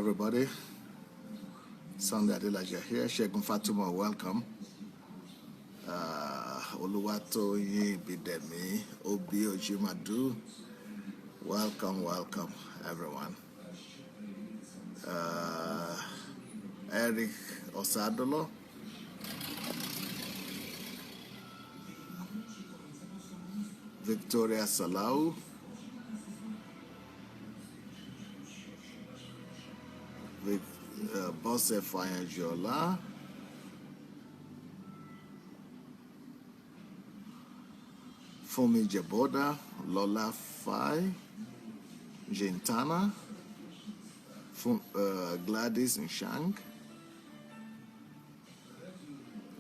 everybody. Sandey Adelaja here. Shegun Fatuma, welcome. Oluwatoyin Bidemi, Obi Ojimadu, welcome, everyone. Eric Osadolo, Victoria Salau, Bose Fayanjola, Fumi Jeboda, Lola Fai, Jintana, Gladys Nshank,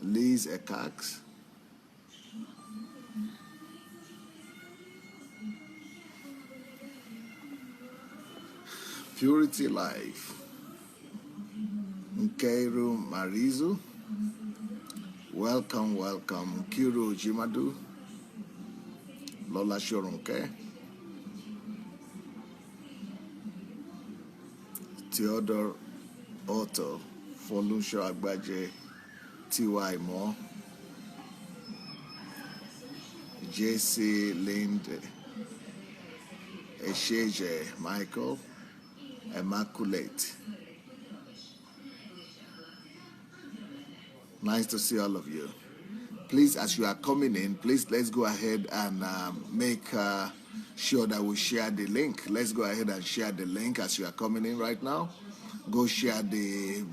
Liz Ekax, Purity Life, Nkeiru Marizu, welcome, Kiru Jimadu, Lola Shorunke, Theodore Otto, Folusho Agbaje, T.Y. Moore, J.C. Linde, Esheje Michael, Immaculate. Nice to see all of you. Please, as you are coming in, please let's go ahead and make sure that we share the link. Let's go ahead and share the link as you are coming in right now. Go share the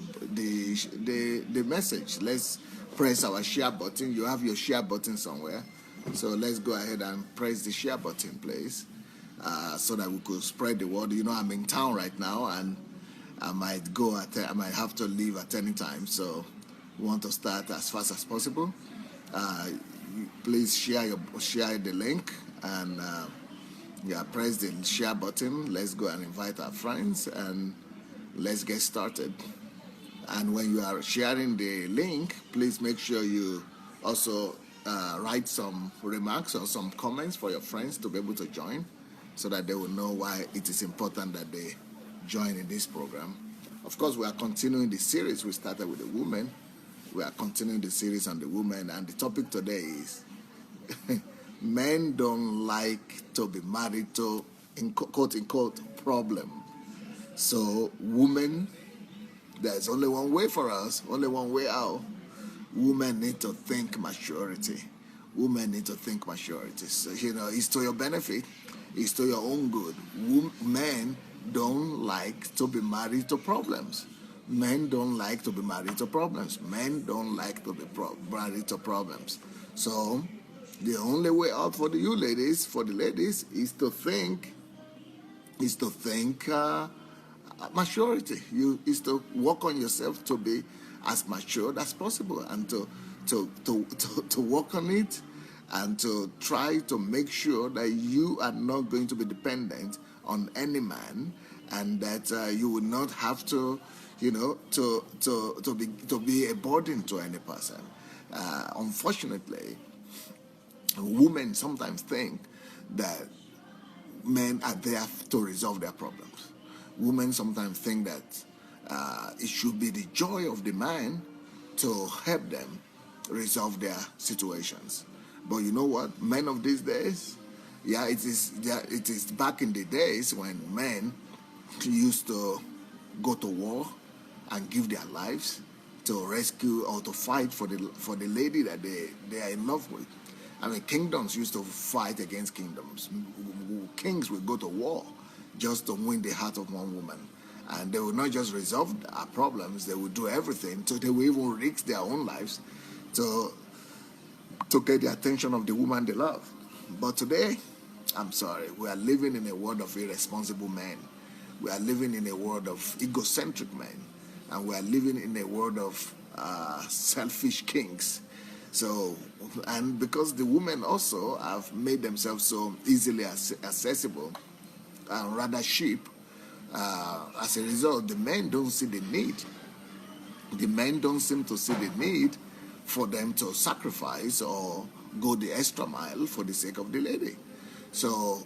message. Let's press our share button. You have your share button somewhere. So let's go ahead and press the share button, please, so that we could spread the word. You know, I'm in town right now, and I might have to leave at any time. So we want to start as fast as possible. Please share the link and press the share button. Let's go and invite our friends and let's get started. And when you are sharing the link, please make sure you also write some remarks or some comments for your friends to be able to join, so that they will know why it is important that they join in this program. Of course, we are continuing the series we started with the women. We are continuing the series on the women, and the topic today is men don't like to be married to, in quote-unquote, problem. So, women, there's only one way for us, only one way out. Women need to think maturity. Women need to think maturity. So, it's to your benefit. It's to your own good. Men don't like to be married to problems. Men don't like to be married to problems. Men don't like to be married to problems. So, the only way out for the ladies, is to think maturity. Is to work on yourself to be as matured as possible, and to work on it, and to try to make sure that you are not going to be dependent on any man, and that you will not have to be a burden to any person. Unfortunately, women sometimes think that men are there to resolve their problems. Women sometimes think that it should be the joy of the man to help them resolve their situations. But you know what? Men of these days, it is back in the days when men used to go to war and give their lives to rescue or to fight for the lady that they are in love with. I mean, kingdoms used to fight against kingdoms. Kings would go to war just to win the heart of one woman. And they would not just resolve our problems, they would do everything. So they would even risk their own lives to get the attention of the woman they love. But today, I'm sorry, we are living in a world of irresponsible men. We are living in a world of egocentric men. And we are living in a world of selfish kings. So, and because the women also have made themselves so easily accessible and rather cheap, as a result, the men don't see the need. The men don't seem to see the need for them to sacrifice or go the extra mile for the sake of the lady. So,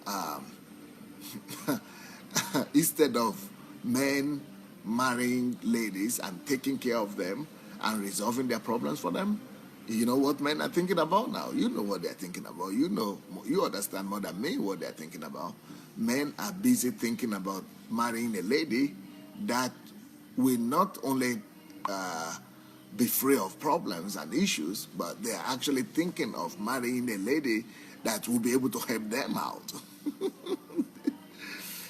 instead of men marrying ladies and taking care of them and resolving their problems for them. You know what men are thinking about now. You know what they're thinking about. You understand more than me what they're thinking about. Men are busy thinking about marrying a lady that will not only be free of problems and issues, but they're actually thinking of marrying a lady that will be able to help them out.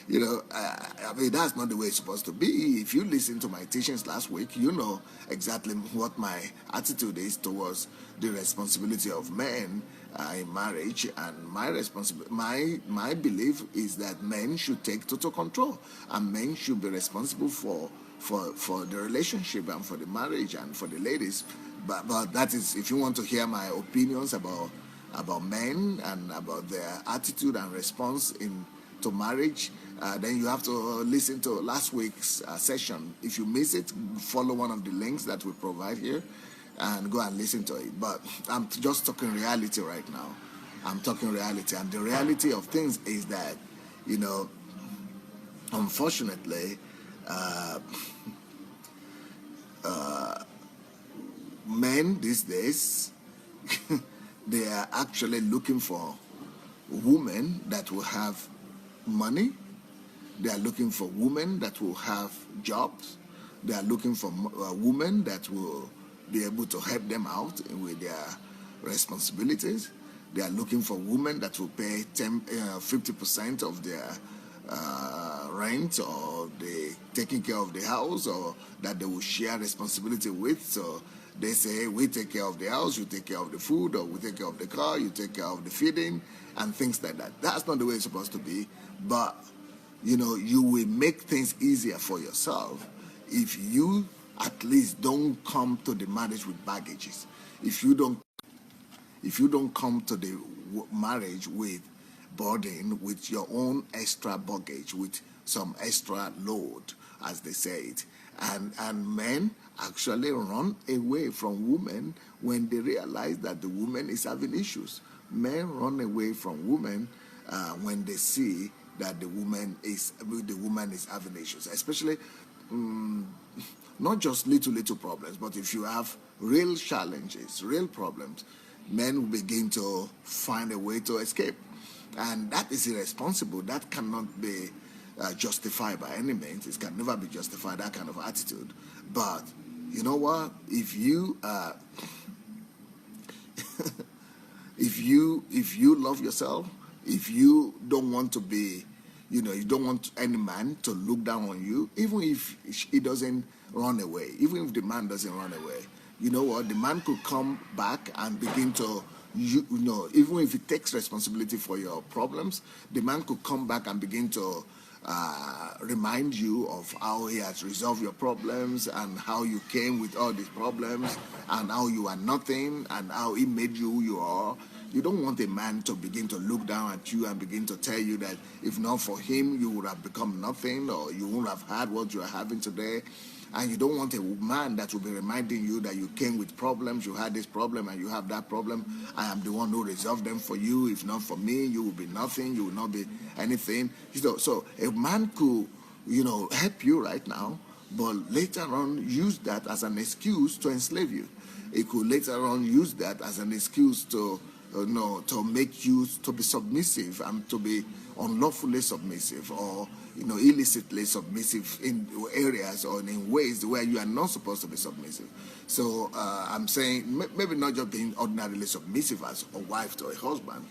I mean, that's not the way it's supposed to be. If you listen to my teachings last week, you know exactly what my attitude is towards the responsibility of men in marriage. And my belief is that men should take total control, and men should be responsible for the relationship and for the marriage and for the ladies. But that is, if you want to hear my opinions about men and about their attitude and response to marriage, then you have to listen to last week's session. If you miss it, follow one of the links that we provide here and go and listen to it. But I'm just talking reality right now. I'm talking reality. And the reality of things is that, unfortunately, men these days, they are actually looking for women that will have money. They are looking for women that will have jobs. They are looking for women that will be able to help them out with their responsibilities. They are looking for women that will pay 50% of their rent, or the taking care of the house, or that they will share responsibility with. So they say, we take care of the house, you take care of the food, or we take care of the car, you take care of the feeding, and things like that. That's not the way it's supposed to be. But you will make things easier for yourself if you at least don't come to the marriage with baggages. If you don't come to the marriage with burden, with your own extra baggage, with some extra load, as they say it. And men actually run away from women when they realize that the woman is having issues. Men run away from women when they see that the woman is having issues, especially not just little problems, but if you have real challenges, real problems, men will begin to find a way to escape. And that is irresponsible. That cannot be justified by any means. It can never be justified, that kind of attitude. But you know what? If you if you love yourself, if you don't want to be, you don't want any man to look down on you, even if he doesn't run away, even if the man doesn't run away, you know what? The man could come back and begin to, even if he takes responsibility for your problems, the man could come back and begin to remind you of how he has resolved your problems and how you came with all these problems and how you are nothing and how he made you who you are. You don't want a man to begin to look down at you and begin to tell you that if not for him, you would have become nothing, or you wouldn't have had what you are having today. And you don't want a man that will be reminding you that you came with problems, you had this problem and you have that problem. I am the one who resolved them for you. If not for me, you will be nothing, you will not be anything. So a man could, help you right now, but later on use that as an excuse to enslave you. He could later on use that as an excuse to make you to be submissive and to be unlawfully submissive, or illicitly submissive in areas or in ways where you are not supposed to be submissive. So I'm saying maybe not just being ordinarily submissive as a wife to a husband,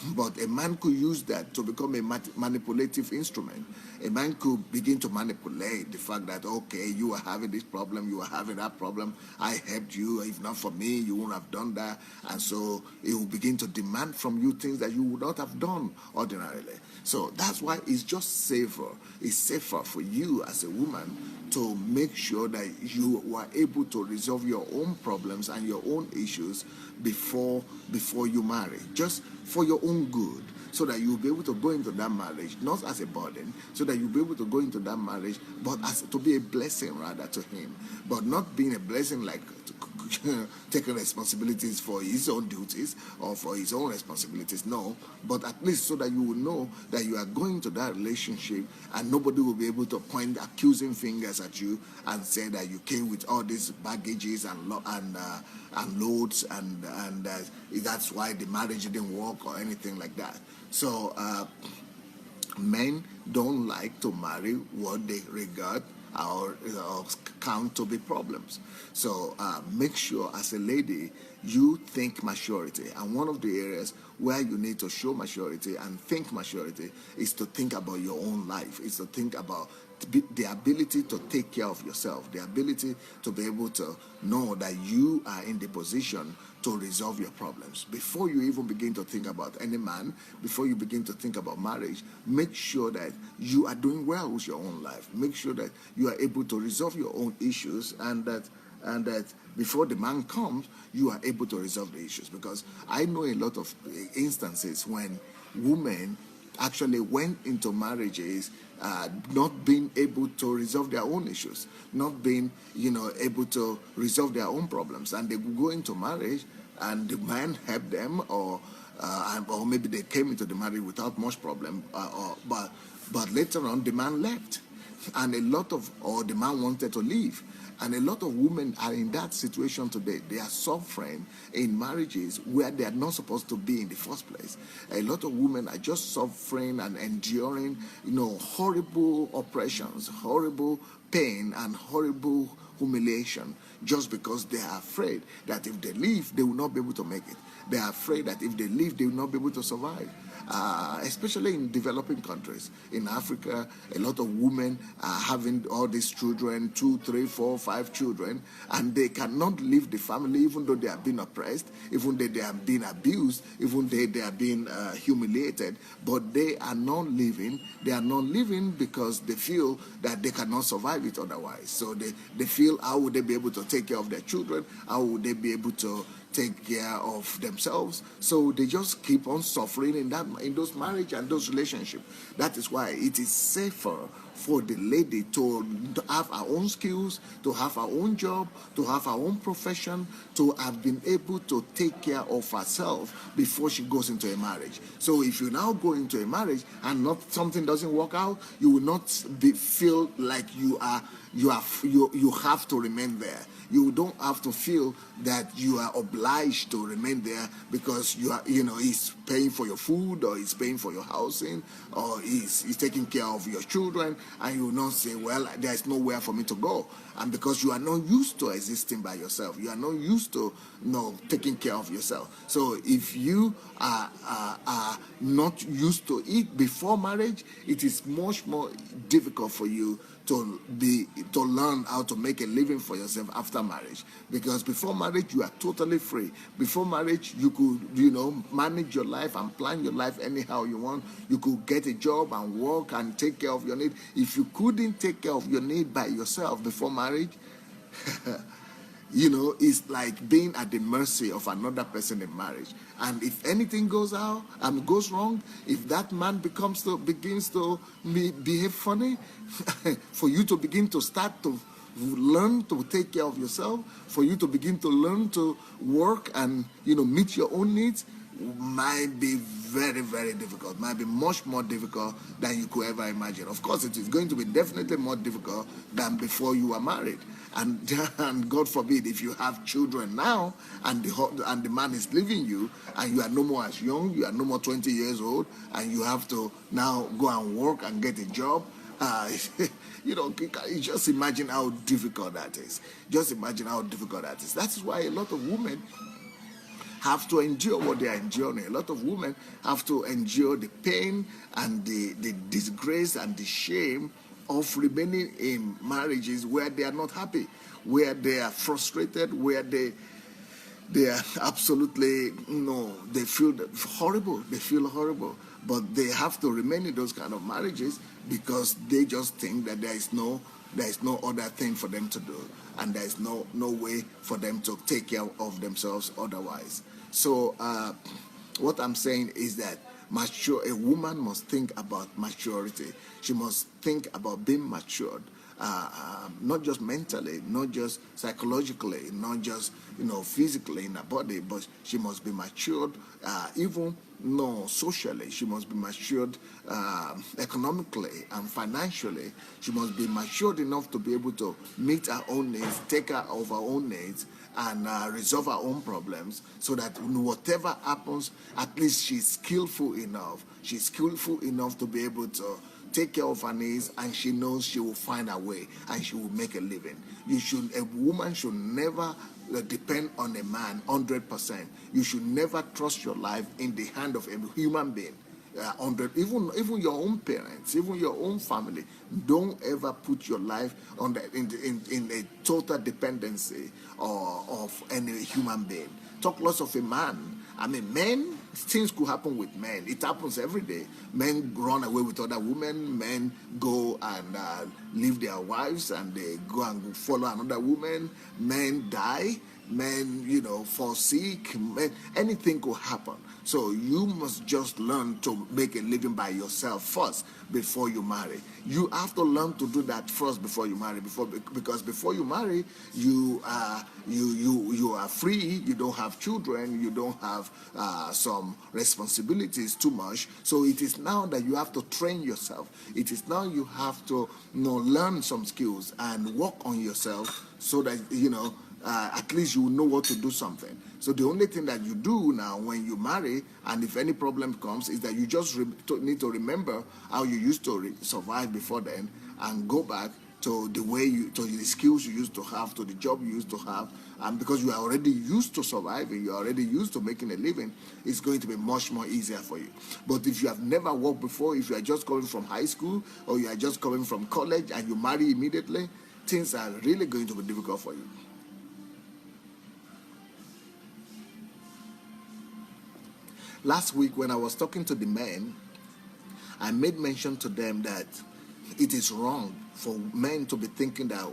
but a man could use that to become a manipulative instrument. A man could begin to manipulate the fact that, okay, you are having this problem, you are having that problem, I helped you, if not for me, you wouldn't have done that. And so he will begin to demand from you things that you would not have done ordinarily. So that's why it's just safer. It's safer for you as a woman to make sure that you are able to resolve your own problems and your own issues before you marry, just for your own good, so that you'll be able to go into that marriage not as a burden, so that you'll be able to go into that marriage but as to be a blessing rather to him, but not being a blessing like taking responsibilities for his own duties or for his own responsibilities. No, but at least so that you will know that you are going to that relationship and nobody will be able to point accusing fingers at you and say that you came with all these baggages and loads and that's why the marriage didn't work or anything like that. So men don't like to marry what they regard or count to be problems. So make sure as a lady you think maturity, and one of the areas where you need to show maturity and think maturity is to think about your own life, is to think about the ability to take care of yourself, the ability to be able to know that you are in the position to resolve your problems. Before you even begin to think about any man, before you begin to think about marriage, make sure that you are doing well with your own life. Make sure that you are able to resolve your own issues, and that before the man comes, you are able to resolve the issues. Because I know a lot of instances when women actually went into marriages not being able to resolve their own issues, not being able to resolve their own problems, and they go into marriage and the man helped them, or maybe they came into the marriage without much problem, but later on the man left, and the man wanted to leave. And a lot of women are in that situation today. They are suffering in marriages where they are not supposed to be in the first place. A lot of women are just suffering and enduring, horrible oppressions, horrible pain, and horrible humiliation, just because they are afraid that if they leave, they will not be able to make it. They are afraid that if they leave, they will not be able to survive. Especially in developing countries. In Africa, a lot of women are having all these children, 2, 3, 4, 5 children, and they cannot leave the family, even though they are being oppressed, even though they are being abused, even though they are being humiliated, but they are not living. They are not living because they feel that they cannot survive it otherwise. So they feel, how would they be able to take care of their children? How would they be able to take care of themselves? So they just keep on suffering in those marriage and those relationships. That is why it is safer for the lady to have her own skills, to have her own job, to have her own profession, to have been able to take care of herself before she goes into a marriage. So if you now go into a marriage and something doesn't work out, you will not feel like you have to remain there. You don't have to feel that you are obliged to remain there because he's paying for your food, or he's paying for your housing, or he's taking care of your children, and you will not say, well, there's nowhere for me to go. And because you are not used to existing by yourself, you are not used to taking care of yourself. So if you are not used to it before marriage, it is much more difficult for you to learn how to make a living for yourself after marriage. Because before marriage, you are totally free. Before marriage, you could manage your life and plan your life anyhow you want. You could get a job and work and take care of your need. If you couldn't take care of your need by yourself before marriage, it's like being at the mercy of another person in marriage. And if anything goes wrong, if that man begins to behave funny, for you to begin to start to learn to take care of yourself, for you to begin to learn to work and meet your own needs, might be very, very difficult, might be much more difficult than you could ever imagine. Of course, it is going to be definitely more difficult than before you were married. And God forbid, if you have children now and the man is leaving you and you are no more as young, you are no more 20 years old, and you have to now go and work and get a job, just imagine how difficult that is. Just imagine how difficult that is. That is why a lot of women have to endure what they are enduring. A lot of women have to endure the pain and the disgrace and the shame of remaining in marriages where they are not happy, where they are frustrated, where they are absolutely, they feel horrible. They feel horrible. But they have to remain in those kind of marriages because they just think that there is no other thing for them to do, and there is no way for them to take care of themselves otherwise. So what I'm saying is that a woman must think about maturity. She must think about being matured. not just mentally, not just psychologically, not just physically in her body, but she must be matured, even no socially. She must be matured economically and financially. She must be matured enough to be able to meet her own needs, take care of her own needs, and resolve her own problems, so that whatever happens, at least she's skillful enough. She's skillful enough to be able to take care of her needs, and she knows she will find a way and she will make a living. A woman should never depend on a man 100%. You should never trust your life in the hand of a human being. Even your own parents, even your own family, don't ever put your life in a total dependency of any human being. Talk less of a man. I mean, men, things could happen with men. It happens every day. Men run away with other women. Men go and leave their wives and they go and follow another woman. Men die. Men, fall sick. Men, anything could happen. So you must just learn to make a living by yourself first before you marry. You have to learn to do that first before you marry. Because before you marry, you are free. You don't have children. You don't have some responsibilities too much. So it is now that you have to train yourself. It is now you have to learn some skills and work on yourself, so that at least you know what to do something. So the only thing that you do now when you marry, and if any problem comes, is that you just need to remember how you used to survive before then, and go back to the skills you used to have, to the job you used to have. And because you are already used to surviving, you are already used to making a living, it's going to be much more easier for you. But if you have never worked before, if you are just coming from high school, or you are just coming from college and you marry immediately, things are really going to be difficult for you. Last week, when I was talking to the men, I made mention to them that it is wrong for men to be thinking that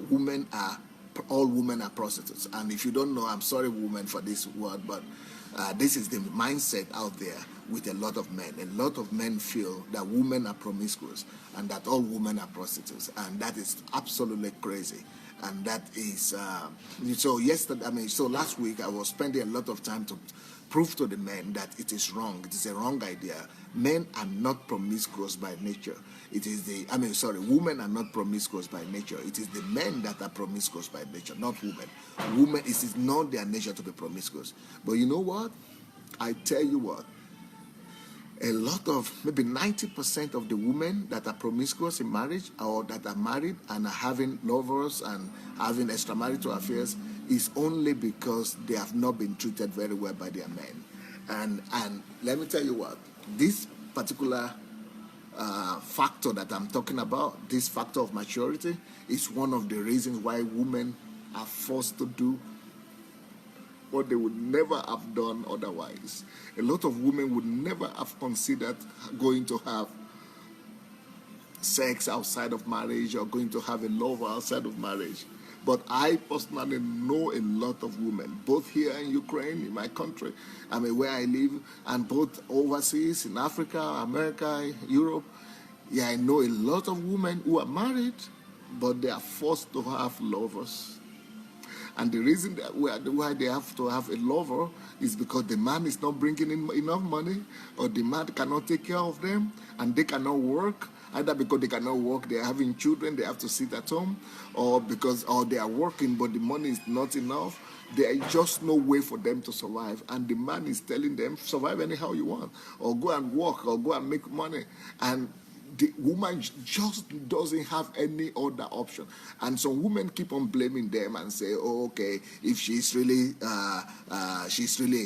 all women are prostitutes. And if you don't know, I'm sorry, women, for this word, but this is the mindset out there with a lot of men. A lot of men feel that women are promiscuous and that all women are prostitutes, and that is absolutely crazy. And that is so last week I was spending a lot of time to prove to the men that it is wrong. It is a wrong idea. Men are not promiscuous by nature. Women are not promiscuous by nature. It is the men that are promiscuous by nature, not women. It is not their nature to be promiscuous. But you know what? I tell you what, a lot of, maybe 90% of the women that are promiscuous in marriage, or that are married and are having lovers and having extramarital affairs, is only because they have not been treated very well by their men. And let me tell you what, this particular factor that I'm talking about, this factor of maturity, is one of the reasons why women are forced to do what they would never have done otherwise. A lot of women would never have considered going to have sex outside of marriage, or going to have a lover outside of marriage. But I personally know a lot of women, both here in Ukraine, in my country, where I live, and both overseas, in Africa, America, Europe. Yeah, I know a lot of women who are married, but they are forced to have lovers. And the reason why they have to have a lover is because the man is not bringing in enough money, or the man cannot take care of them, and they cannot work. Either because they cannot work, they are having children, they have to sit at home, or they are working but the money is not enough. There is just no way for them to survive, and the man is telling them, survive anyhow you want, or go and work, or go and make money. And the woman just doesn't have any other option. And some women keep on blaming them and say, oh, okay, if she's really a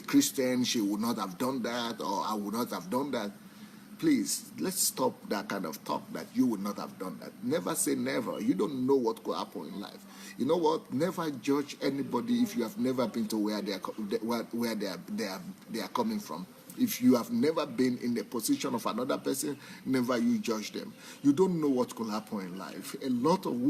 Christian, she would not have done that, or I would not have done that. Please, let's stop that kind of talk that you would not have done that. Never say never. You don't know what could happen in life. You know what? Never judge anybody if you have never been to where they are coming from. If you have never been in the position of another person, never you judge them. You don't know what could happen in life. A lot of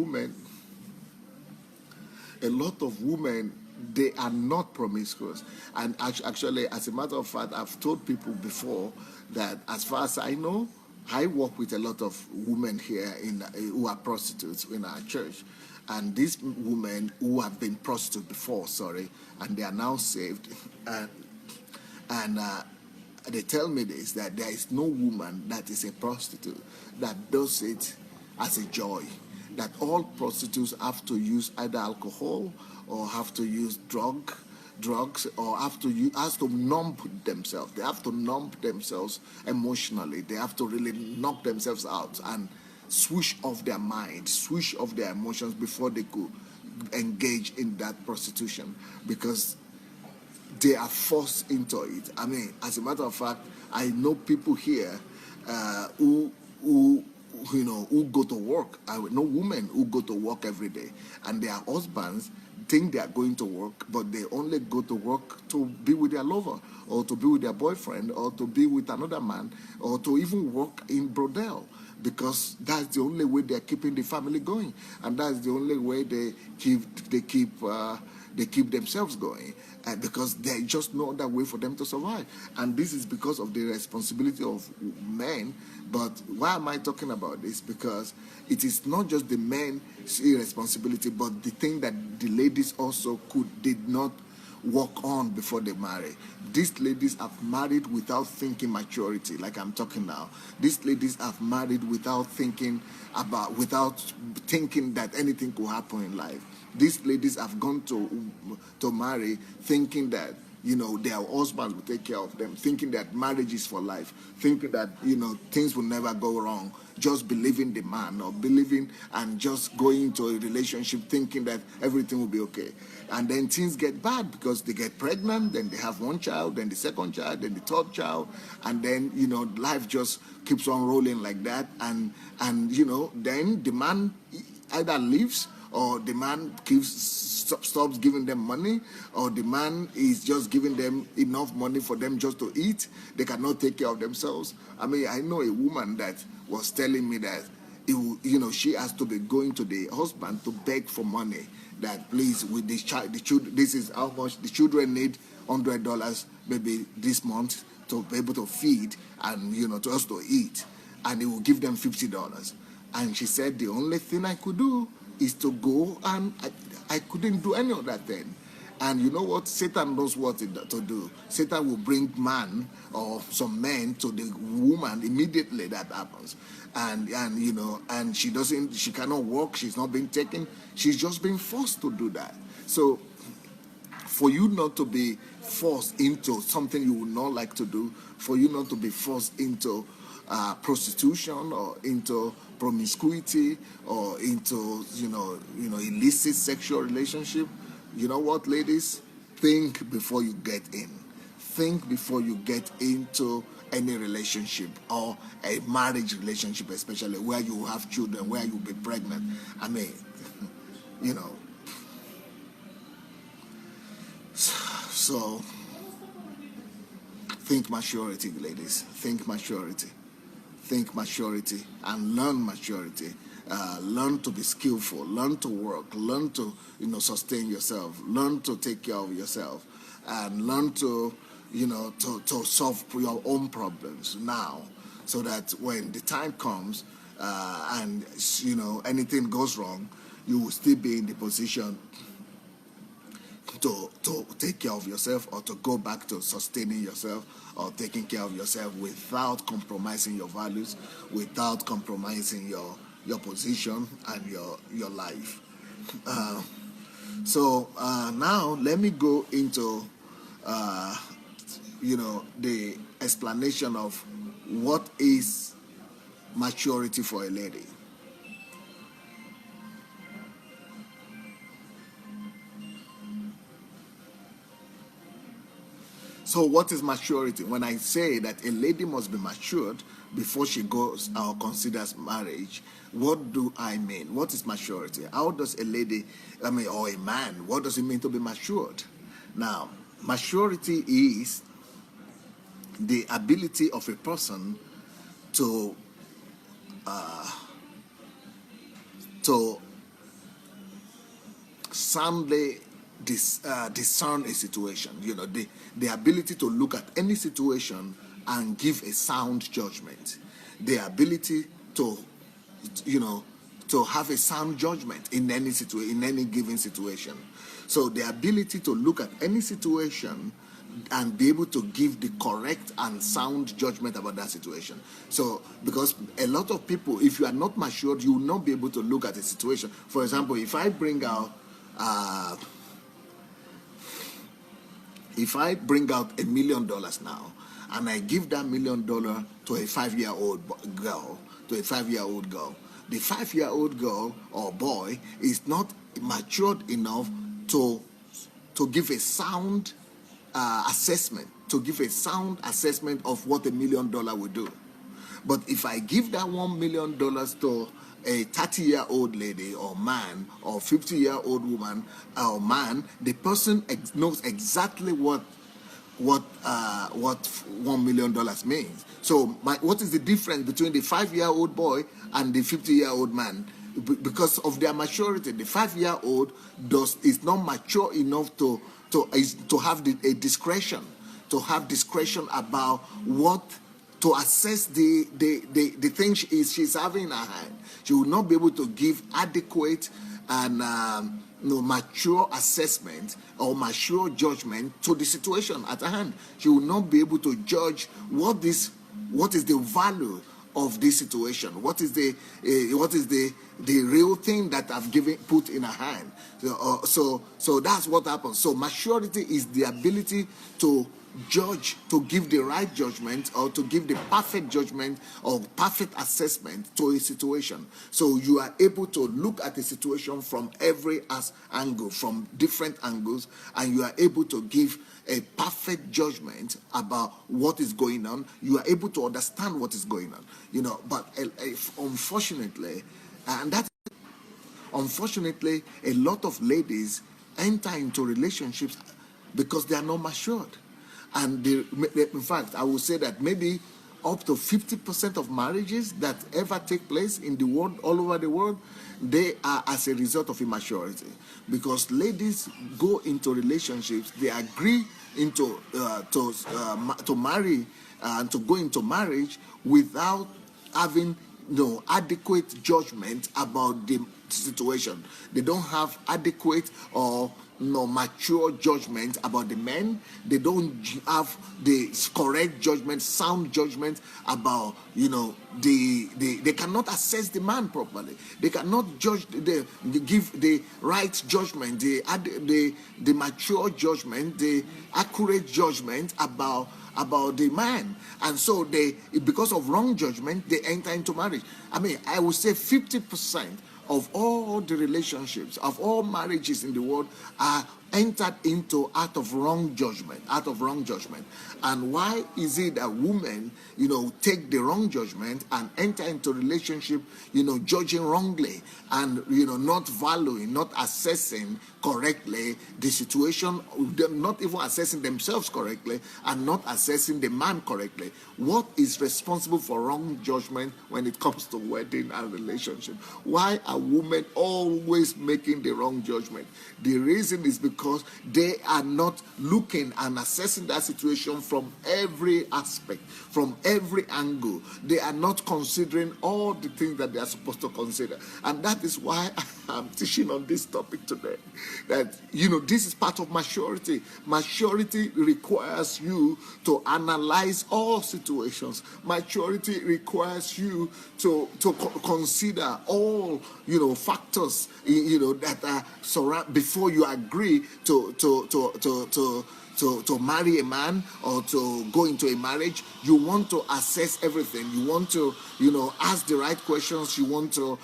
women, they are not promiscuous. And actually, as a matter of fact, I've told people before that, as far as I know, I work with a lot of women here who are prostitutes in our church, and these women who have been prostitutes before, and they are now saved, and they tell me this, that there is no woman that is a prostitute that does it as a joy. That all prostitutes have to use either alcohol or have to use drugs, or has to numb themselves. They have to numb themselves emotionally. They have to really knock themselves out and switch off their mind, switch off their emotions before they could engage in that prostitution, because they are forced into it. I mean, as a matter of fact, I know people here who go to work. I know women who go to work every day, and their husbands think they are going to work, but they only go to work to be with their lover, or to be with their boyfriend, or to be with another man, or to even work in bordel, because that's the only way they're keeping the family going, and that's the only way they keep themselves going, because there's just no other way for them to survive. And this is because of the responsibility of men. But why am I talking about this? Because it is not just the men's irresponsibility, but the thing that the ladies also did not work on before they marry. These ladies have married without thinking maturity, like I'm talking now. These ladies have married without thinking that anything could happen in life. These ladies have gone to marry thinking that their husbands will take care of them, thinking that marriage is for life, thinking that things will never go wrong, just believing the man, or believing and just going into a relationship thinking that everything will be okay. And then things get bad because they get pregnant, then they have one child, then the second child, then the third child, and then life just keeps on rolling like that. And then the man either leaves, or the man stops giving them money, or the man is just giving them enough money for them just to eat. They cannot take care of themselves. I mean, I know a woman that was telling me that she has to be going to the husband to beg for money, that please, with this child, this is how much the children need, $100 maybe this month to be able to feed and to us to eat, and he will give them $50. And she said, the only thing I could do is to go, and I couldn't do any of that thing. And you know what? Satan knows what to do. Satan will bring man or some men to the woman immediately that happens. And she cannot walk, she's not being taken, she's just being forced to do that. So for you not to be forced into something you would not like to do, for you not to be forced into prostitution or into promiscuity or into illicit sexual relationship, you know what, ladies? Think before you get in. Think before you get into any relationship, or a marriage relationship, especially where you have children, where you'll be pregnant. I mean, so think maturity, ladies. Think maturity. Think maturity and learn maturity. Learn to be skillful. Learn to work. Learn to sustain yourself. Learn to take care of yourself, and learn to to solve your own problems now, so that when the time comes and anything goes wrong, you will still be in the position to take care of yourself, or to go back to sustaining yourself or taking care of yourself without compromising your values, without compromising your position and your life. So now let me go into the explanation of what is maturity for a lady. So what is maturity? When I say that a lady must be matured before she goes or considers marriage, what do I mean? What is maturity? How does a lady, or a man, what does it mean to be matured? Now, maturity is the ability of a person to soundly discern a situation. The ability to look at any situation and give a sound judgment. the ability to, to have a sound judgment in any given situation. So the ability to look at any situation and be able to give the correct and sound judgment about that situation. So, because a lot of people, if you are not matured, you will not be able to look at a situation. For example, if I bring out $1 million now, and I give that $1 million to a 5-year-old girl, the 5-year-old girl or boy is not matured enough to give a sound assessment, of what $1 million will do. But if I give that $1 million to a 30-year-old lady or man or 50-year-old woman or man, the person knows exactly what $1 million means. So what is the difference between the 5-year-old boy and the 50-year-old man? Because of their maturity, the 5-year-old is not mature enough to have a discretion, about what to assess the thing she's having in her hand. She will not be able to give adequate and mature assessment or mature judgment to the situation at hand. She will not be able to judge what is the value of this situation. What is the real thing that I've put in her hand? So that's what happens. So maturity is the ability to judge, to give the right judgment, or to give the perfect judgment or perfect assessment to a situation. So you are able to look at a situation from every angle, from different angles, and you are able to give a perfect judgment about what is going on. You are able to understand what is going on, but unfortunately, a lot of ladies enter into relationships because they are not matured. And in fact, I would say that maybe up to 50% of marriages that ever take place in the world, all over the world, they are as a result of immaturity. Because ladies go into relationships, they agree to marry and to go into marriage without having adequate judgment about the situation. They don't have adequate or mature judgment about the men. They don't have the correct judgment, sound judgment about they cannot assess the man properly. They cannot give the right judgment, the mature judgment, the accurate judgment about the man. And so because of wrong judgment, they enter into marriage. I would say 50% of all the relationships, of all marriages in the world, are entered into out of wrong judgment. And why is it that women, take the wrong judgment and enter into relationship, judging wrongly and, not valuing, not assessing correctly the situation, not even assessing themselves correctly and not assessing the man correctly? What is responsible for wrong judgment when it comes to wedding and relationship? Why are women always making the wrong judgment? The reason is because they are not looking and assessing that situation from every aspect, from every angle. They are not considering all the things that they are supposed to consider. And that is why I'm teaching on this topic today. That, this is part of maturity. Maturity requires you to analyze all situations. Maturity requires you to consider all, factors, that are surround before you agree to marry a man or to go into a marriage. You want to assess everything. You want to, ask the right questions. You want to,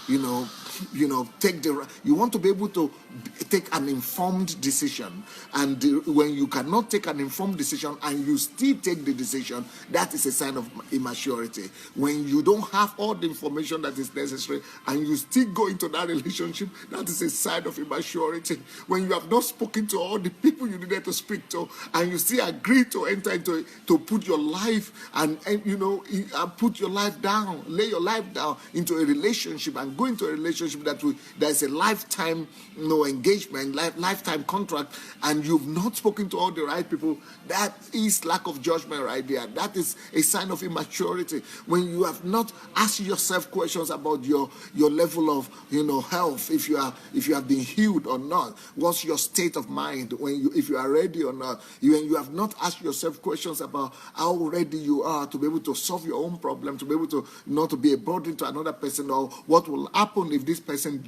you want to be able to take an informed decision. And when you cannot take an informed decision and you still take the decision, that is a sign of immaturity. When you don't have all the information that is necessary and you still go into that relationship, that is a sign of immaturity. When you have not spoken to all the people you needed there to speak to, and you still agree to enter into it, to put your life and put your life down, lay your life down into a relationship and go into a relationship that is a lifetime engagement, lifetime contract, and you've not spoken to all the right people, that is lack of judgment right there. That is a sign of immaturity. When you have not asked yourself questions about your level of health, if you have been healed or not, what's your state of mind, if you are ready or not, when you have not asked yourself questions about how ready you are to be able to solve your own problem, to be able to not to be a burden to another person, or what will happen if this person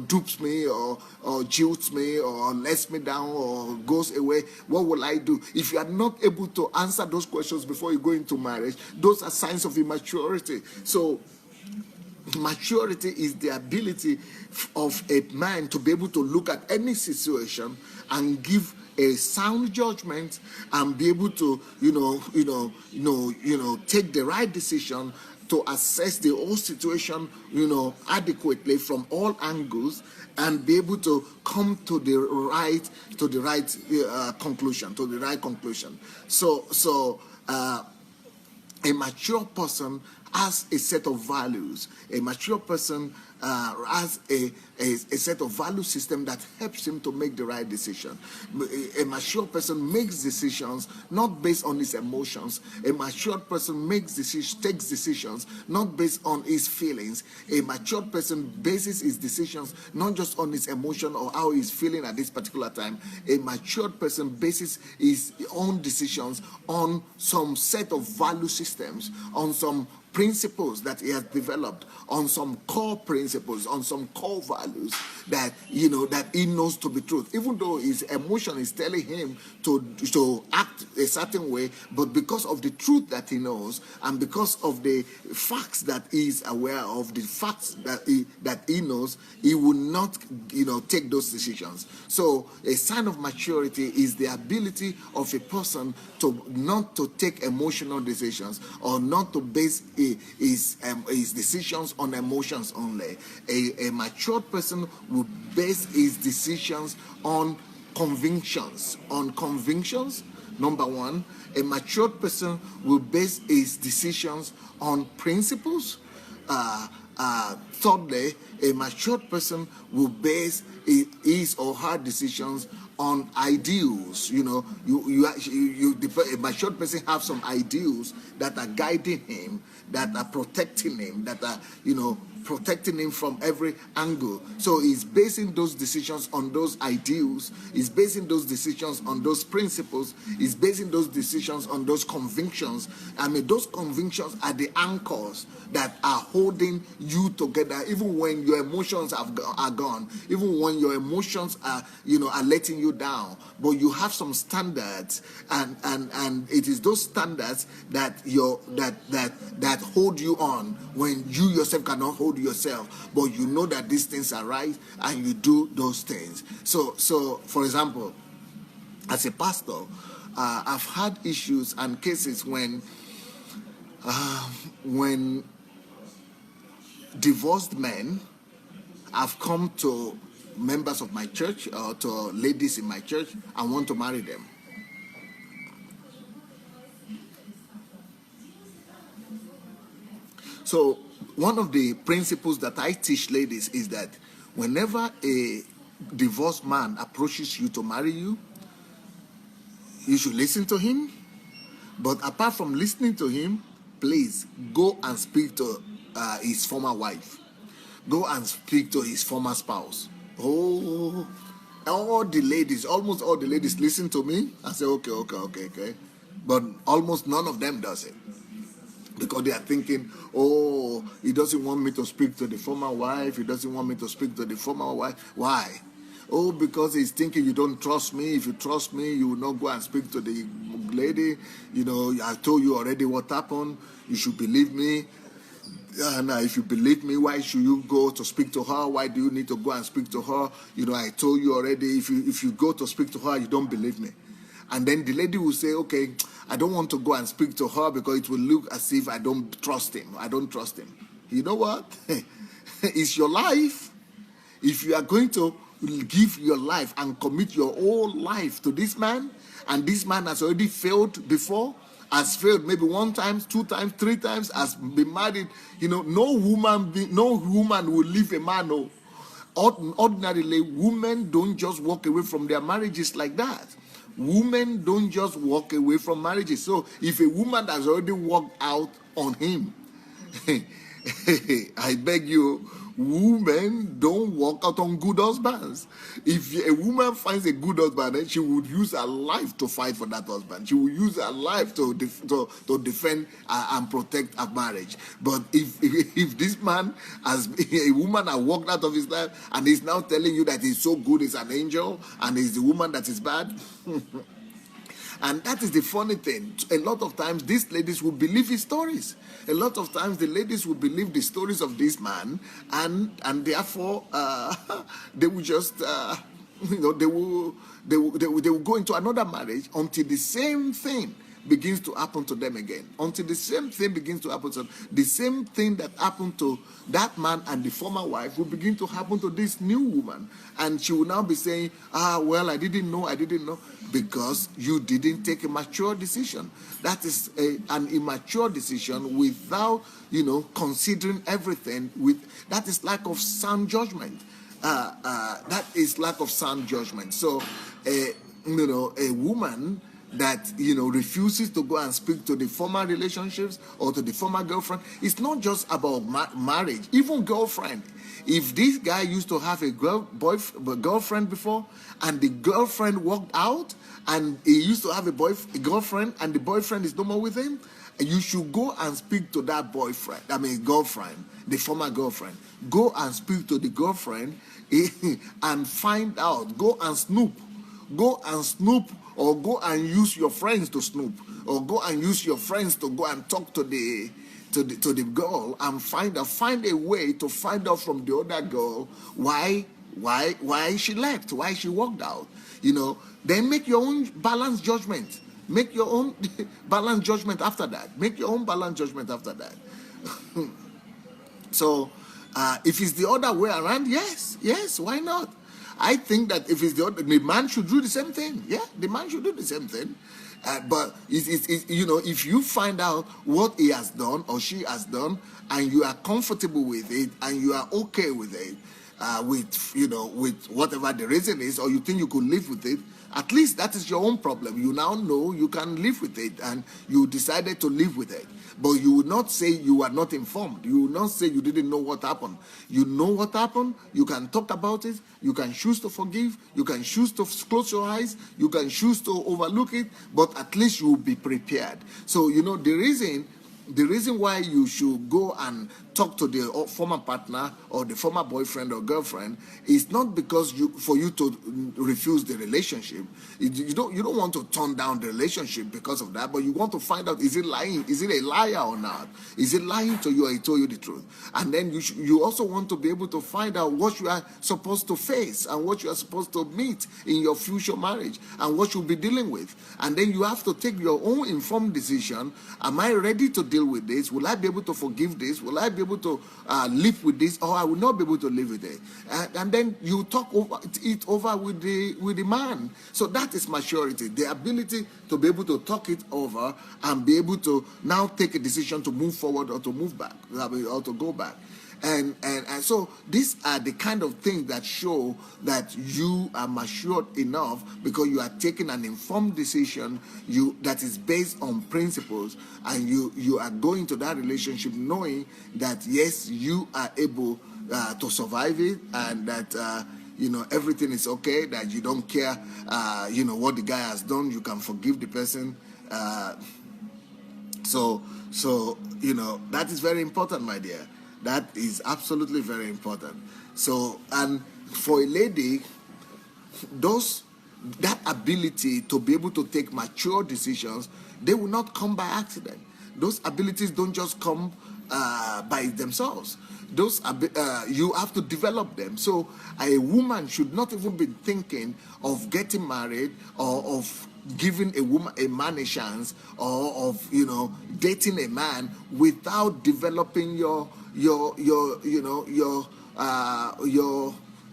dupes me or jilts me or lets me down or goes away, what will I do? If you are not able to answer those questions before you go into marriage, those are signs of immaturity. So maturity is the ability of a man to be able to look at any situation and give a sound judgment and be able to take the right decision to assess the whole situation adequately from all angles, and be able to come to the right conclusion. So a mature person has a set of values. A mature person has a set of value system that helps him to make the right decision. A mature person makes decisions not based on his emotions. A mature person takes decisions not based on his feelings. A mature person bases his decisions not just on his emotion or how he's feeling at this particular time. A mature person bases his own decisions on some set of value systems, on some principles that he has developed, on some core principles, on some core values that that he knows to be truth, even though his emotion is telling him to act a certain way. But because of the truth that he knows, and because of the facts that he is aware of, the facts that he knows, he will not take those decisions. So a sign of maturity is the ability of a person to not to take emotional decisions, or not to base his decisions on emotions only. A mature person will base his decisions on convictions. Number one, a mature person will base his decisions on principles. Thirdly, a mature person will base his or her decisions on ideals. A mature person have some ideals that are guiding him, that are protecting him, that are protecting him from every angle. So he's basing those decisions on those ideals. He's basing those decisions on those principles. He's basing those decisions on those convictions. I mean, those convictions are the anchors that are holding you together, even when your emotions are gone, even when your emotions are letting you down. But you have some standards, and it is those standards that that hold you on when you yourself cannot hold yourself. But you know that these things are right, and you do those things. So for example, as a pastor, I've had issues and cases when divorced men have come to members of my church or to ladies in my church and want to marry them. So one of the principles that I teach ladies is that whenever a divorced man approaches you to marry you, you should listen to him. But apart from listening to him, please go and speak to his former wife. Go and speak to his former spouse. Oh, almost all the ladies listen to me and say, okay. But almost none of them does it. Because they are thinking, oh, he doesn't want me to speak to the former wife. He doesn't want me to speak to the former wife. Why? Oh, because he's thinking you don't trust me. If you trust me, you will not go and speak to the lady. I told you already what happened. You should believe me. Now, if you believe me, why should you go to speak to her? Why do you need to go and speak to her? I told you already, if you go to speak to her, you don't believe me. And then the lady will say, okay, I don't want to go and speak to her because it will look as if I don't trust him. I don't trust him. You know what? It's your life. If you are going to give your life and commit your whole life to this man, and this man has already failed before, has failed maybe 1 time, 2 times, 3 times, has been married, no woman will leave a man. No. Ordinarily, women don't just walk away from their marriages like that. Women don't just walk away from marriages. So if a woman has already walked out on him, I beg you, women don't walk out on good husbands. If a woman finds a good husband, then she would use her life to fight for that husband. She will use her life to defend and protect her marriage. But if this man a woman has walked out of his life and is now telling you that he's so good, he's an angel, and he's the woman that is bad. And that is the funny thing. A lot of times, these ladies will believe his stories. A lot of times, the ladies will believe the stories of this man, and therefore, they will just, they will go into another marriage until the same thing begins to happen to them again. Until the same thing begins to happen to them. The same thing that happened to that man and the former wife will begin to happen to this new woman. And she will now be saying, well, I didn't know. Because you didn't take a mature decision. That is an immature decision without, considering everything. That is lack of sound judgment. That is lack of sound judgment. So, a woman that refuses to go and speak to the former relationships or to the former girlfriend. It's not just about marriage, even girlfriend. If this guy used to have a girlfriend before, and the girlfriend walked out, and he used to have a girlfriend, and the boyfriend is no more with him, you should go and speak to that girlfriend, the former girlfriend. Go and speak to the girlfriend and find out. Go and snoop. Or go and use your friends to snoop, or go and use your friends to go and talk to the girl and find a way to find out from the other girl why she left, why she walked out. Then make your own balanced judgment. Make your own balanced judgment after that. So, if it's the other way around, yes, why not? I think that if it's the man should do the same thing. Yeah, the man should do the same thing. But if you find out what he has done or she has done, and you are comfortable with it, and you are okay with it, with whatever the reason is, or you think you could live with it, at least that is your own problem. You now know you can live with it, and you decided to live with it. But you will not say you are not informed. You will not say you didn't know what happened. You know what happened. You can talk about it. You can choose to forgive. You can choose to close your eyes. You can choose to overlook it. But at least you will be prepared. So, the reason why you should go and talk to the former partner or the former boyfriend or girlfriend is not because for you to refuse the relationship. You don't want to turn down the relationship because of that, but you want to find out, is it lying? Is it a liar or not? Is it lying to you or he told you the truth? And then you also want to be able to find out what you are supposed to face and what you are supposed to meet in your future marriage and what you'll be dealing with. And then you have to take your own informed decision. Am I ready to deal with this? Will I be able to forgive this? Will I be able to live with this, or I will not be able to live with it? And then you talk it over with the man. So that is maturity, the ability to be able to talk it over and be able to now take a decision to move forward or to move back, or to go back. And so these are the kind of things that show that you are matured enough, because you are taking an informed decision that is based on principles, and you are going to that relationship knowing that yes, you are able to survive it, and that everything is okay, that you don't care what the guy has done, you can forgive the person. So that is very important, my dear. That is absolutely very important. So, and for a lady, that ability to be able to take mature decisions, they will not come by accident. Those abilities don't just come by themselves. You have to develop them. So a woman should not even be thinking of getting married or of giving a man a chance, or of dating a man without developing your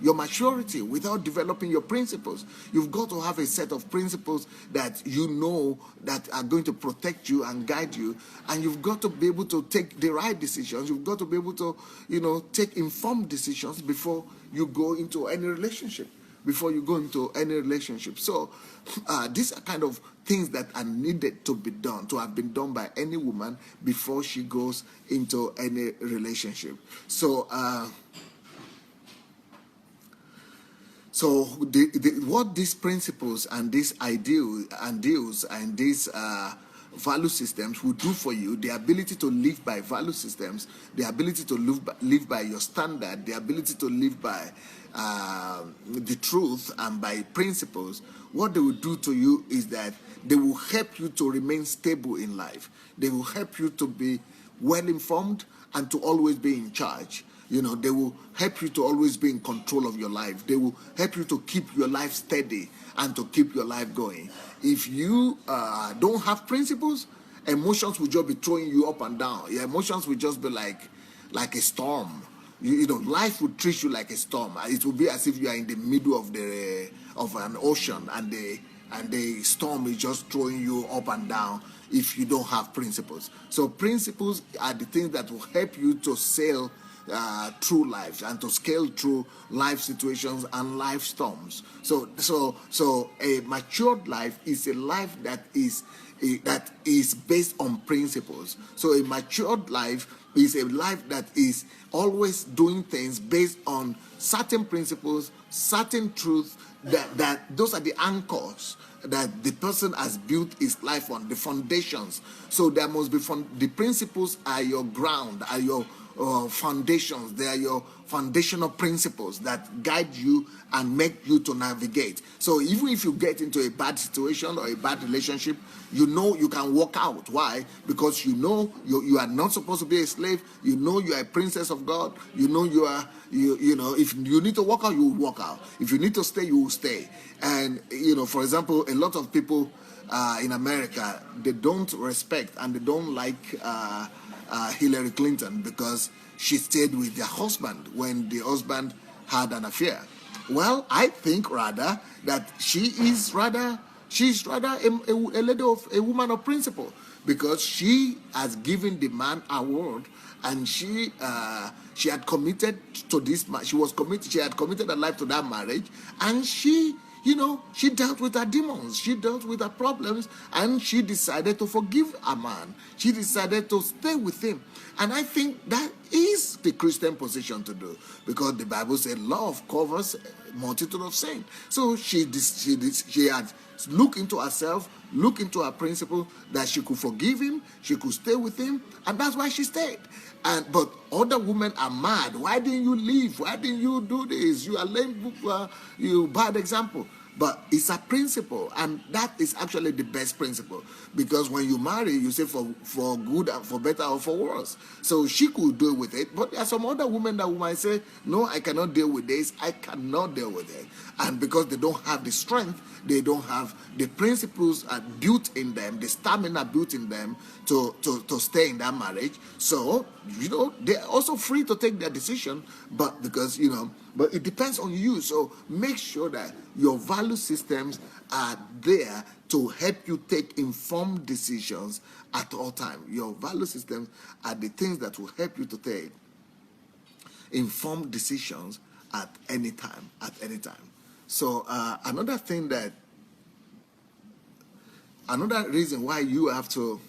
your maturity without developing your principles. You've got to have a set of principles that you know that are going to protect you and guide you, and you've got to be able to take the right decisions. You've got to be able to, take informed decisions before you go into any relationship. So these are kind of things that are needed to be done, to have been done by any woman before she goes into any relationship. So what these principles and these ideals and these value systems will do for you, the ability to live by value systems, the ability to live by your standard, the ability to live by the truth and by principles, what they will do to you is that they will help you to remain stable in life. They will help you to be well informed and to always be in charge. They will help you to always be in control of your life. They will help you to keep your life steady and to keep your life going. If you don't have principles, emotions will just be throwing you up and down. Your emotions will just be like a storm. Life will treat you like a storm. It will be as if you are in the middle of an ocean, and the storm is just throwing you up and down if you don't have principles. So principles are the things that will help you to sail through life and to scale through life situations and life storms. So a matured life is a life that is based on principles. So a matured life is a life that is always doing things based on certain principles, certain truths, that those are the anchors that the person has built his life on, the foundations. So there must be the principles are your ground, are your foundations. They are your foundational principles that guide you and make you to navigate. So even if you get into a bad situation or a bad relationship, you can walk out. Why? Because you are not supposed to be a slave. You are a princess of God. You are if you need to walk out, you will walk out. If you need to stay, you will stay. And for example, a lot of people in America, they don't respect and they don't like Hillary Clinton because she stayed with their husband when the husband had an affair. Well, I think rather that she's rather a lady a woman of principle, because she has given the man a word, and she had committed to this. She had committed her life to that marriage, and she dealt with her demons, she dealt with her problems, and she decided to forgive a man. She decided to stay with him. And I think that is the Christian position to do, because the Bible said love covers a multitude of sin. So she had looked into herself, looked into her principle that she could forgive him, she could stay with him, and that's why she stayed. But other women are mad. Why didn't you leave? Why didn't you do this? You are lame, you bad example. But it's a principle, and that is actually the best principle, because when you marry, you say for good and for better or for worse. So she could deal with it, but there are some other women that might say, no, I cannot deal with this, I cannot deal with it. And because they don't have the strength, they don't have the principles built in them, the stamina built in them to stay in that marriage. So, they're also free to take their decision, but because, but it depends on you. So make sure that your value systems are there to help you take informed decisions at all times. Your value systems are the things that will help you to take informed decisions at any time. So another reason why you have to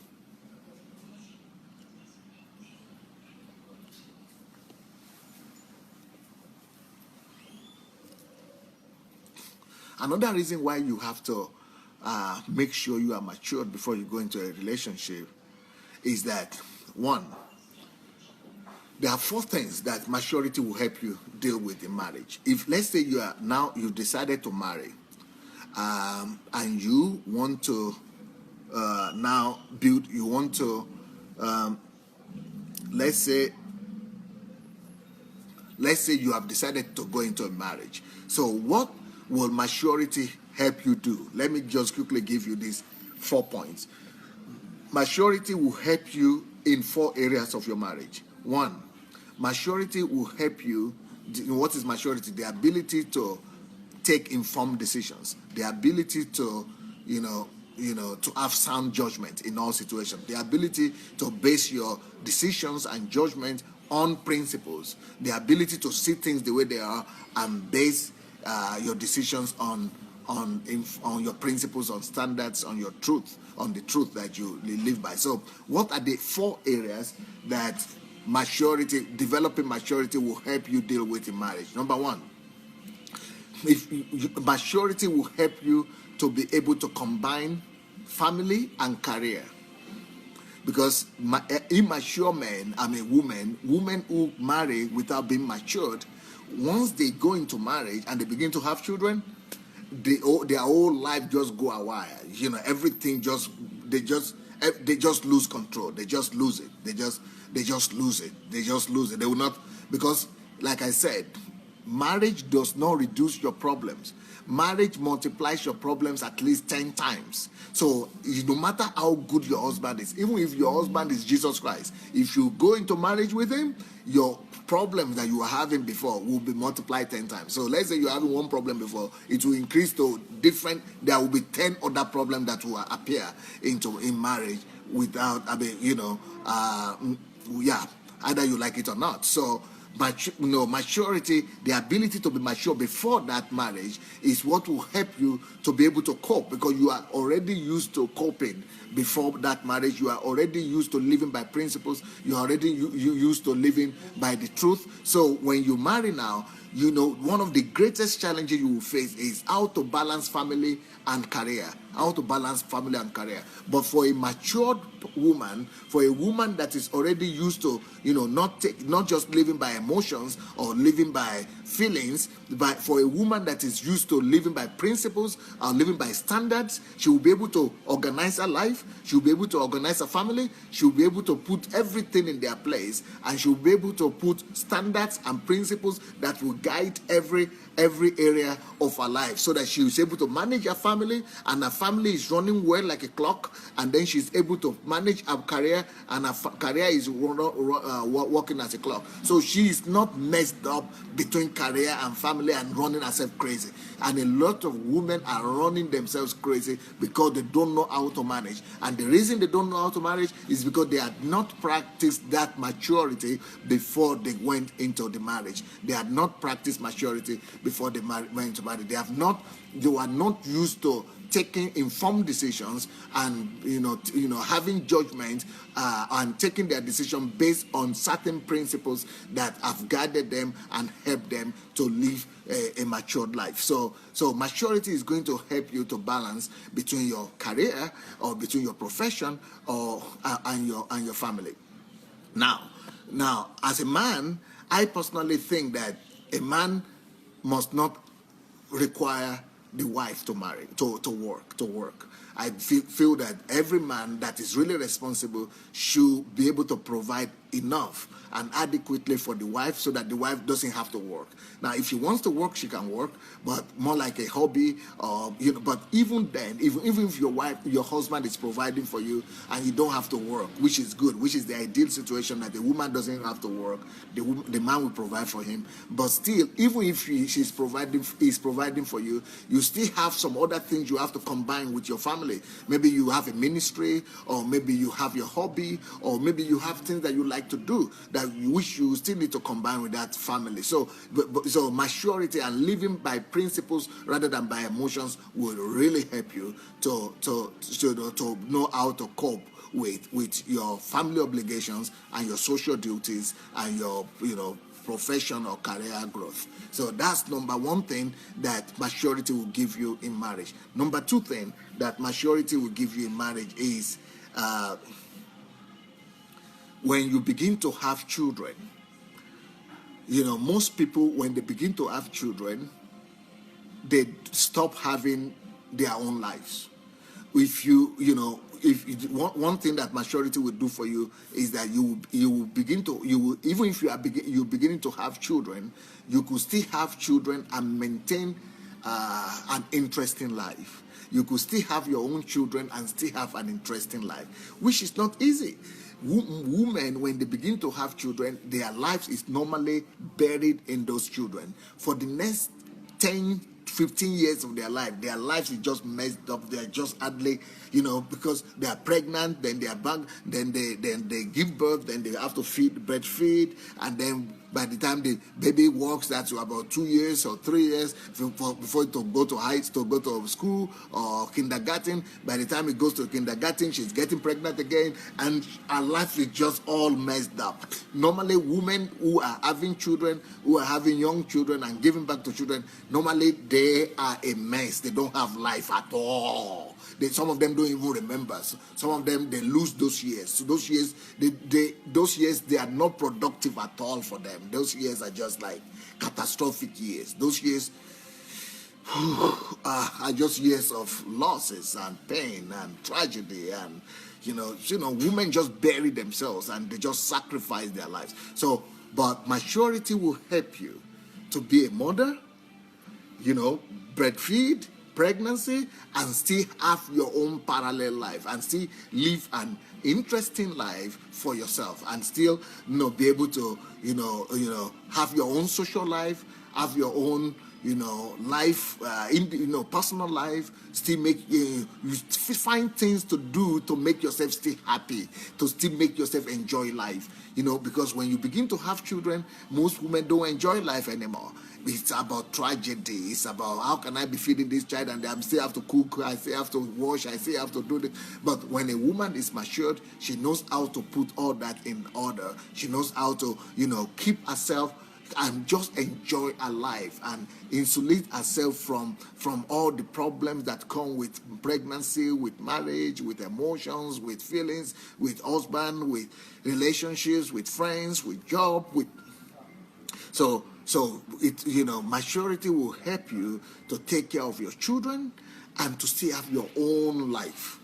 make sure you are matured before you go into a relationship is that, one, there are 4 things that maturity will help you deal with in marriage. If, let's say, you've decided to marry, and you want to now build, you want to, let's say you have decided to go into a marriage. So what will maturity help you do? Let me just quickly give you these 4 points. Maturity will help you in 4 areas of your marriage. 1, maturity will help you What is maturity? The ability to take informed decisions, the ability to, to have sound judgment in all situations, the ability to base your decisions and judgment on principles, the ability to see things the way they are and base your decisions on your principles, on standards, on your truth, on the truth that you live by. So what are the 4 areas that developing maturity will help you deal with in marriage? Number 1, maturity will help you to be able to combine family and career. Because immature men, women who marry without being matured, once they go into marriage and they begin to have children, their whole life just go awry. Everything they just lose control. They just lose it. They just lose it. They will not, because like I said, marriage does not reduce your problems. Marriage multiplies your problems at least 10 times. So no matter how good your husband is, even if your husband is Jesus Christ, if you go into marriage with him, your problems that you were having before will be multiplied 10 times. So let's say you're having one problem before, it will increase to there will be 10 other problems that will appear in marriage without, either you like it or not. So maturity, the ability to be mature before that marriage is what will help you to be able to cope, because you are already used to coping before that marriage. You are already used to living by principles. You are already used to living by the truth. So when you marry now, one of the greatest challenges you will face is how to balance family and career. But for a matured woman, for a woman that is already used to, not just living by emotions or living by feelings, but for a woman that is used to living by principles or living by standards, she will be able to organize her life. She will be able to organize her family. She will be able to put everything in their place, and she will be able to put standards and principles that will guide every area of her life, so that she is able to manage her family, and her family is running well like a clock, and then she's able to manage her career, and her career is working as a clock. So she is not messed up between career and family and running herself crazy. And a lot of women are running themselves crazy because they don't know how to manage. And the reason they don't know how to manage is because they had not practiced that maturity before they went into the marriage. They had not practiced maturity before they went into marriage. They were not used to taking informed decisions and having judgment and taking their decision based on certain principles that have guided them and helped them to live a matured life. So maturity is going to help you to balance between your career or between your profession and your family. Now, as a man, I personally think that a man must not require the wife to marry, to work. I feel that every man that is really responsible should be able to provide enough and adequately for the wife, so that the wife doesn't have to work. Now, if she wants to work, she can work, but more like a hobby, but even then, even if your husband is providing for you and you don't have to work, which is good, which is the ideal situation, that the woman doesn't have to work, the man will provide for him. But still, even if he's providing for you, you still have some other things you have to combine with your family. Maybe you have a ministry, or maybe you have your hobby, or maybe you have things that you like to do that you still need to combine with that family. So maturity and living by principles rather than by emotions will really help you to know how to cope with your family obligations and your social duties and your profession or career growth. So that's number 1 thing that maturity will give you in marriage. Number 2 thing that maturity will give you in marriage is when you begin to have children. Most people, when they begin to have children, they stop having their own lives. If one thing that maturity will do for you is that even if you're beginning to have children, you could still have children and maintain an interesting life. You could still have your own children and still have an interesting life, which is not easy. Women, when they begin to have children, their lives is normally buried in those children for the next 10, 15 years of their lives is just messed up. They're just hardly, because they are pregnant, then they are back, then they give birth, then they have to breastfeed, and then by the time the baby walks, that's about 2 years or 3 years before it to go to school or kindergarten. By the time it goes to kindergarten, she's getting pregnant again, and her life is just all messed up. Normally, women who are having children, who are having young children and giving back to children, normally they are a mess. They don't have life at all. Some of them don't even remember. Some of them, they lose those years. So those years, they are not productive at all for them. Those years are just like catastrophic years. Those years are just years of losses and pain and tragedy, and women just bury themselves and they just sacrifice their lives. So, but maturity will help you to be a mother, breastfeed, pregnancy, and still have your own parallel life and still live an interesting life for yourself, and still be able to have your own social life, have your own life, personal life, still make you find things to do to make yourself still happy, to still make yourself enjoy life, because when you begin to have children, most women don't enjoy life anymore. It's about tragedy. It's about how can I be feeding this child and I still have to cook, I still have to wash, I still have to do this. But when a woman is matured, she knows how to put all that in order. She knows how to, keep herself and just enjoy her life and insulate herself from all the problems that come with pregnancy, with marriage, with emotions, with feelings, with husband, with relationships, with friends, with job, with So maturity will help you to take care of your children and to still have your own life,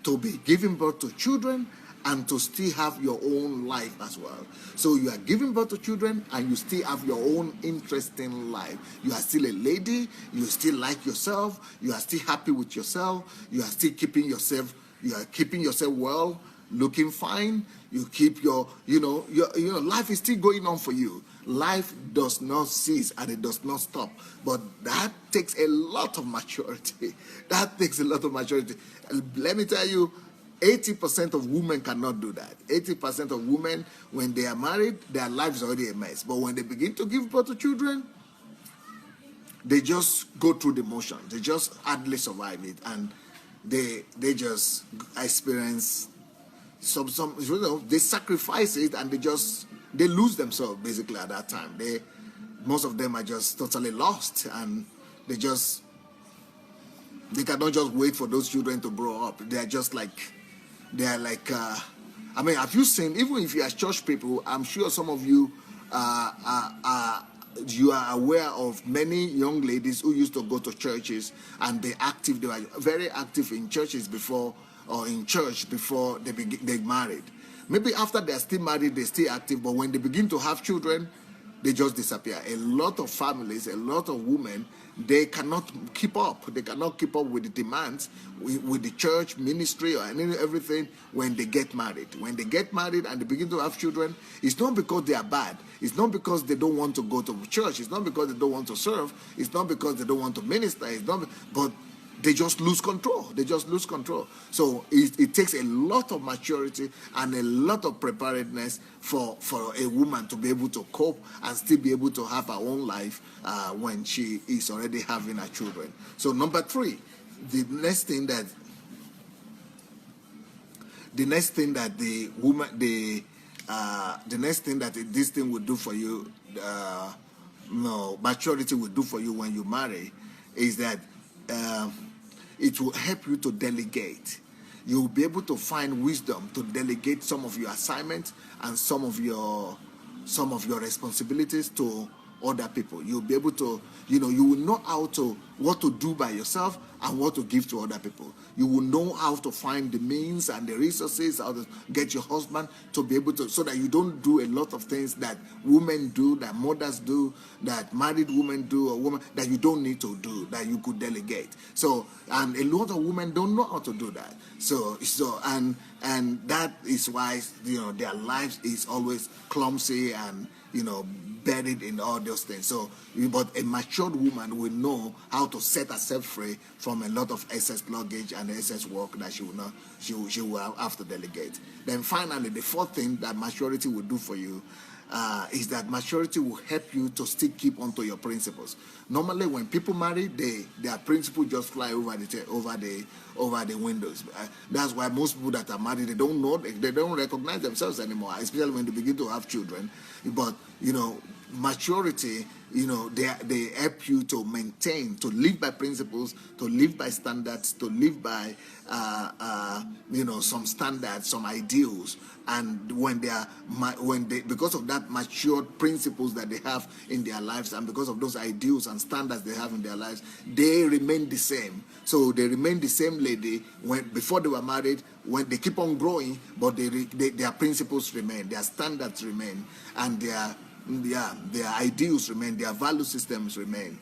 to be giving birth to children and to still have your own life as well. So you are giving birth to children and you still have your own interesting life. You are still a lady, you still like yourself, you are still happy with yourself, you are still keeping yourself well, looking fine. You keep your life is still going on for you. Life does not cease and it does not stop. But that takes a lot of maturity. Let me tell you, 80% of women cannot do that. 80% of women, when they are married, their life is already a mess. But when they begin to give birth to children, they just go through the motions. They just hardly survive it. And they just experience they sacrifice it, and they lose themselves basically at that time. Most of them are just totally lost, and they cannot just wait for those children to grow up. Have you seen, even if you are church people, I'm sure some of you you are aware of many young ladies who used to go to churches and be active. They were very active in churches before they married. Maybe after they are still married, they're still active, but when they begin to have children, they just disappear. A lot of families, a lot of women, they cannot keep up. They cannot keep up with the demands, with the church ministry or everything when they get married. When they get married and they begin to have children, it's not because they are bad. It's not because they don't want to go to church. It's not because they don't want to serve. It's not because they don't want to minister. But they just lose control. So it takes a lot of maturity and a lot of preparedness for a woman to be able to cope and still be able to have her own life when she is already having her children. So number 3, the next thing that this thing will do for you, maturity will do for you when you marry, is that it will help you to delegate. You'll be able to find wisdom to delegate some of your assignments and some of your responsibilities to other people. You'll be able to, you will know what to do by yourself and what to give to other people. You will know how to find the means and the resources, how to get your husband to be able to, so that you don't do a lot of things that women do, that mothers do, that married women do, or women that you don't need to do, that you could delegate. So, and a lot of women don't know how to do that. So and that is why, you know, their lives is always clumsy and, you know, buried in all those things. So, but a matured woman will know how to set herself free from a lot of excess luggage and excess work that she will have to delegate. Then finally, the fourth thing that maturity will do for you is that maturity will help you to still keep onto your principles. Normally, when people marry, their principles just fly over the windows. That's why most people that are married, they don't recognize themselves anymore, especially when they begin to have children. But, you know, maturity, you know, they help you to maintain, to live by principles, to live by standards, to live by you know, some standards, some ideals. And when they because of that matured principles that they have in their lives, and because of those ideals and standards they have in their lives, they remain the same. So they remain the same lady before they were married. When they keep on growing, but their principles remain, their standards remain, and their ideals remain, their value systems remain.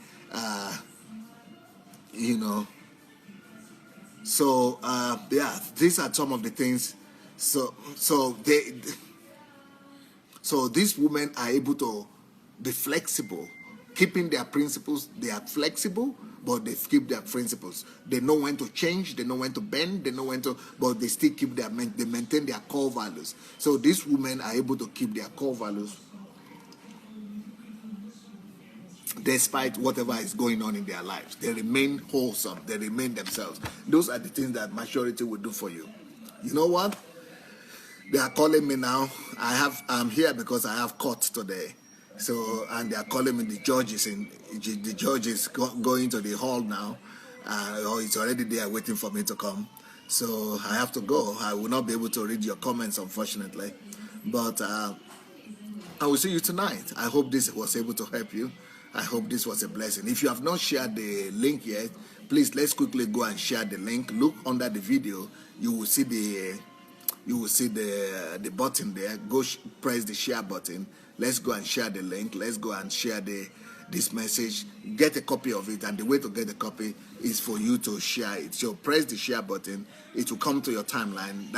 You know. So these are some of the things. So these women are able to be flexible, keeping their principles. They are flexible, but they keep their principles. They know when to change, they know when to bend, they know when to, but they still keep they maintain their core values. So these women are able to keep their core values despite whatever is going on in their lives. They remain wholesome, they remain themselves. Those are the things that maturity will do for you. You know what? They are calling me now. I'm here because I have court today. So, and they are calling me. The judge is going to the hall now. Or it's already there waiting for me to come. So I have to go. I will not be able to read your comments, unfortunately. But I will see you tonight. I hope this was able to help you. I hope this was a blessing. If you have not shared the link yet, please let's quickly go and share the link. Look under the video. You will see the button there. Go press the share button. Let's go and share the link. Let's go and share this message. Get a copy of it, and the way to get a copy is for you to share it. So press the share button. It will come to your timeline.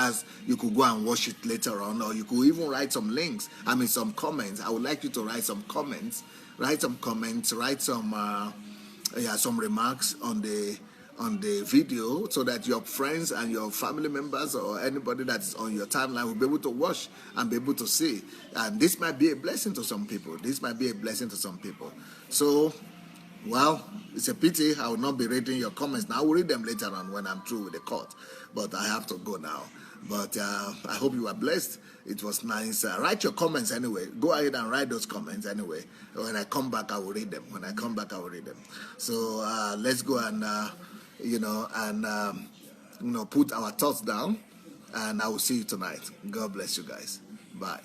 You could go and watch it later on, or you could even write some links. Some comments. I would like you to write some comments. Write some remarks on the video, so that your friends and your family members or anybody that's on your timeline will be able to watch and be able to see. And this might be a blessing to some people. So, well, it's a pity I will not be reading your comments now. I will read them later on when I'm through with the court. But I have to go now. But I hope you are blessed. It was nice. Write your comments anyway. Go ahead and write those comments anyway. When I come back, I will read them. So let's go and put our thoughts down. And I will see you tonight. God bless you guys. Bye.